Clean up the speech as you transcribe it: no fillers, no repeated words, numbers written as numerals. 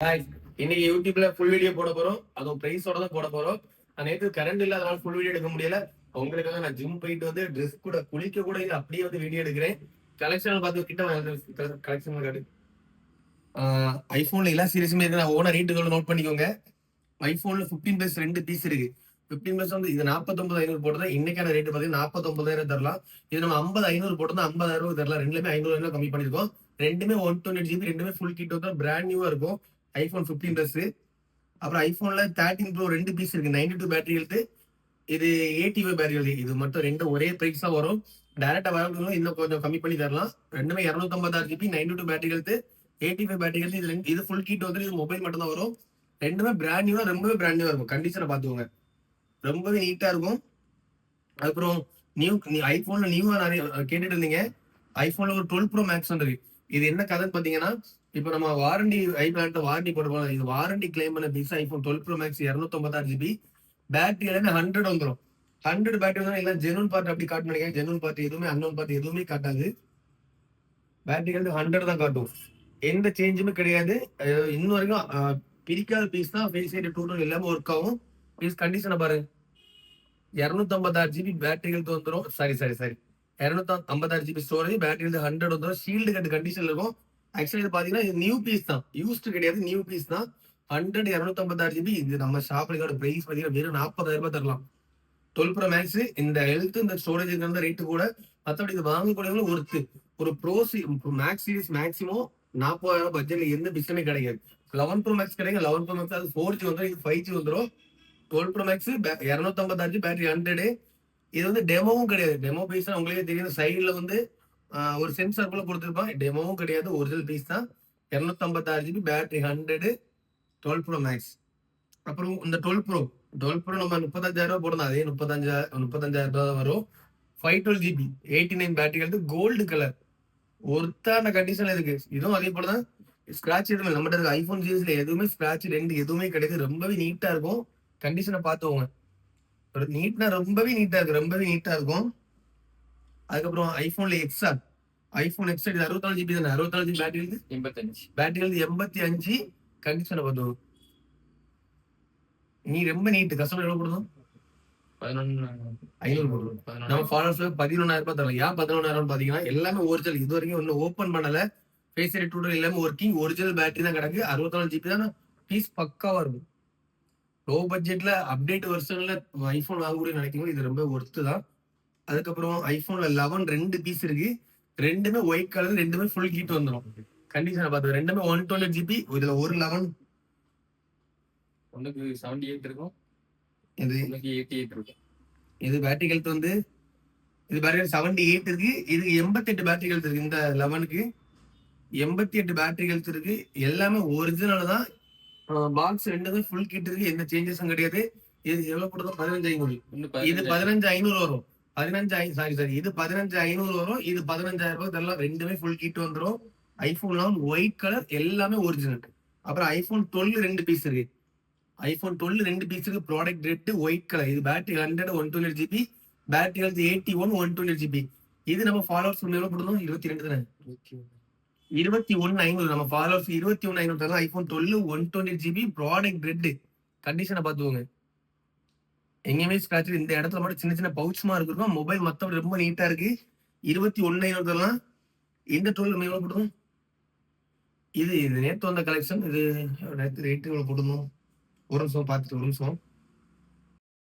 Guys, இன்னைக்கு யூடியூப்ல full video போட போறோம். அதுவும் பிரைஸோட தான் போட போறோம். நான் நேற்று கரண்ட் இல்லாதனால ஃபுல் வீடியோ எடுக்க முடியல. உங்களுக்காக நான் ஜிம் போயிட்டு வந்து ட்ரெஸ் கூட குளிக்க கூட இல்லை, அப்படியே வந்து வீடியோ எடுக்கிறேன். கலெக்ஷன் பார்த்து கிட்ட கலெக்ஷன் கார்டு ஐபோன்ல எல்லா சீரிஸுமே இருக்கு. நான் ஓன ரேட்டுகளை நோட் பண்ணிக்கோங்க. ஐபோன்ல 15+ 2 பீஸ் இருக்கு. 15+ வந்து இது 49,500 போட்டதா. இன்னைக்கான ரேட்டு பார்த்தீங்கன்னா 49,000 தரலாம். இது நம்ம 50,500 போட்டோம்னா 50,000 தரலாம். ரெண்டுமே 500 கம்மி பண்ணிருக்கோம். ரெண்டுமே 128 GB, ரெண்டுமே ஃபுல் கிட் வந்து பிராண்ட் நியூவா இருக்கும். ஐபோன் 15+. அப்புறம் ஐபோன்ல 13 ப்ரோ 2 பீஸ் இருக்கு. 92 பேட்டரி ஹெல்த். இது 85 பேட்டரி ஹெல்த். இது மட்டும் ரெண்டு ஒரே பிரைஸ் தான் வரும். டைரக்டா வரவங்களும் இன்னும் கொஞ்சம் கம்மி பண்ணி தரலாம். ரெண்டுமே 256 GB, 92 battery health, 85 battery health. இது ஃபுல் கிட் வந்து இது மொபைல் மட்டும் தான் வரும். ரெண்டுமே பிராண்ட் நியூவா, ரொம்பவே பிராண்ட் நியூவா இருக்கும். கண்டிஷனை பாத்துக்கோங்க, ரொம்பவே நீட்டா இருக்கும். அப்புறம் ஐபோன்ல நியூவா நிறைய கேட்டுட்டு இருந்தீங்க. ஐபோன்ல ஒரு 12 ப்ரோ மேக்ஸ் இருக்கு. இது என்ன கதைன்னு பாத்தீங்கன்னா, இப்போ நம்ம வாரண்டி ஐபிளான்ட்ட வாரண்டி போடுவோம். இது வாரண்டி கிளைம் பண்ண piece iPhone 12 pro max 256 GB. Battery 100 வந்துடும். 100 பேட்டரி வந்து எல்லாம் ஜெனூன் பார்ட் அப்படி காட்டு நினைக்கிறேன். ஜெனூன் பார்ட் எதுவுமே, அன்னோன் பார்ட் எதுவுமே காட்டாது. பேட்டரி வந்து 100 தான் காட்டும். எந்த சேஞ்சுமே கிடையாது. இன்னும் வரைக்கும் பிரிக்காத பீஸ் தான். ஃபேஸ் ஐடி டூட்டல் எல்லாமே ஒர்க் ஆகும். பீஸ் கண்டிஷனை பாருங்க. 256 GB பேட்டரி ஹெல்த் வந்துடும். Sorry 256 GB storage, battery health 100 வந்துடும். ஷீல்டு கட் கண்டிஷன்ல இருக்கும். ஆக்சுவலி இது பாத்தீங்கன்னா இது நியூ பீஸ் தான், யூஸ்டு கிடையாது, நியூ பீஸ் தான். 100 256 GB. இது நம்ம ஷாப்ல இதோட பிரைஸ் பாத்தீங்கன்னா வெறும் 40,000 ரூபாய் தரலாம். 12 ப்ரோ மேக்ஸ் இந்த ஹெல்த் இந்த ஸ்டோரேஜ் இருக்கிற ரேட்டு கூட. மற்றபடி இது வாங்கக்கூடியவங்களும் ஒருத்து ஒரு மேக்ஸ் சீரிஸ் மேக்ஸிமம் 40,000 பட்ஜெட்ல எந்த பிஸ்னமே கிடைக்காது. 11 ப்ரோ மேக்ஸ் கிடைக்கும். 11 ப்ரோ மேக்ஸ் அது 4G வந்துடும், இது 5G வந்துடும். 12 ப்ரோ மேக்ஸ் 256 பேட்டரி 100. இது வந்து டெமோவும் கிடையாது. டெமோ பீஸ் உங்களுக்கே தெரியும். சைட்ல வந்து ஒரு சென்சார் போல கொடுத்துருப்பான். டெமோவும் கிடையாது, ஒரிஜினல் பீஸ் தான். 256 GB பேட்டரி 100 12 ப்ரோ மேக்ஸ். அப்புறம் இந்த 12 ப்ரோ நம்ம 35,000 ரூபாய் போடணும். அதே 35,000 ரூபாய் தான் வரும். 512 GB 89 பேட்டரி வந்து கோல்டு கலர் ஒருத்தான கண்டிஷன்ல இருக்கு. இதுவும் அதே போலதான். ஸ்கிராட்ச் எதுவுமே நம்மகிட்ட ஐபோன் சீரிஸ்ல எதுவுமே ஸ்கிராட்ச் ரெண்டு எதுவுமே கிடையாது. ரொம்பவே நீட்டா இருக்கும். கண்டிஷனை பார்த்துவோங்க. நீட்னா ரொம்பவே நீட்டா இருக்கு, ரொம்பவே நீட்டா இருக்கும். அதுக்கப்புறம் ஐபோன்ல எக்ஸ்ஆர், ஐபோன் எக்ஸ்ஆர் இது 64 GB தானே. 64 GB பேட்டரி இருக்கு. 85 பேட்டரி இருக்கு. 85 கண்டிஷனை பார்த்துவோம். நீ ரொம்ப நீட்டு. கஸ்டமர் எவ்வளவு கொடுக்கும்? 11,500 போடுறோம். நம்ம ஃபாலோவர்ஸ் 11,000 ரூபாய் தரலாம். ஏன் 11,000 பாத்தீங்கன்னா எல்லாமே ஒரிஜினல். இது வரைக்கும் ஒன்னும் ஓபன் பண்ணல. ஃபேஸ் ஐடி டூட்டல் எல்லாமே ஒர்க்கிங். ஒரிஜினல் பேட்டரி தான் கிடக்கு. 64 GB தான். பீஸ் பக்காவா இருக்கும். லோ பட்ஜெட்ல அப்டேட் வெர்ஷன்ல ஐபோன் வாங்கக்கூடிய நினைக்கிறோம். இது ரொம்ப ஒர்த்து தான். அதுக்கப்புறம் ஐபோன்ல 11 2 பீஸ் இருக்கு. ரெண்டுமே ஒயிட் கலர், ரெண்டுமே ஃபுல் ஹீட் வந்துடும். கண்டிஷனை பார்த்து ரெண்டுமே 128 GB. இதுல ஒரு 11 ஒன்னுக்கு 78 இருக்கும், இது 88 இருக்கும். இது பேட்டரி ஹெல்த் வந்து இது பேட்டரி 78 இருக்கு. இது 88 பேட்டரி ஹெல்த் இருக்கு. இந்த 11க்கு 88 பேட்டரி ஹெல்த் இருக்கு. எல்லாமே ஒரிஜினல் தான். பாக்ஸ் ரெண்டுமே ஃபுல் கிட் இருக்கு. எந்த சேஞ்சஸும் கிடையாது. இது எவ்வளவு போடுறதோ 15,500. இது 15,500 வரும். 15,000 சாரி இது 15,500 வரும். இது 15,000 ரூபாய் தரலாம். ரெண்டுமே ஃபுல் கிட் வந்துடும். ஐபோன் 11 ஒயிட் கலர் எல்லாமே ஒரிஜினல். அப்புறம் ஐபோன் 12 2 பீஸ் இருக்கு. ஐபோன் 12 2 பீஸ் இருக்கு. Product red white colour. இது battery 100 128 GB, battery health 81 128 GB. இது நம்ம ஃபாலோவர்ஸ் எவ்வளவு போடணும்? 22 தானே. 21,500. நம்ம ஃபாலோவர்ஸ் 21,500 தரலாம். IPhone 12 128 GB product red. கண்டிஷனை பார்த்துக்கோங்க. எங்கேயுமே ஸ்கிராட்ச். இந்த இடத்துல மட்டும் சின்ன சின்ன பவுச் மாதிரி இருக்கும். மொபைல் மத்தபடி ரொம்ப நீட்டா இருக்கு. 21,500 தரலாம். இந்த 12 நம்ம எவ்வளவு போடணும்? இது நேற்று வந்த கலெக்ஷன். இது நேற்று ரேட்டு எவ்வளவு போடணும்? ஒரு நிமிஷம் பார்த்துட்டு ஒரு நிமிஷம்.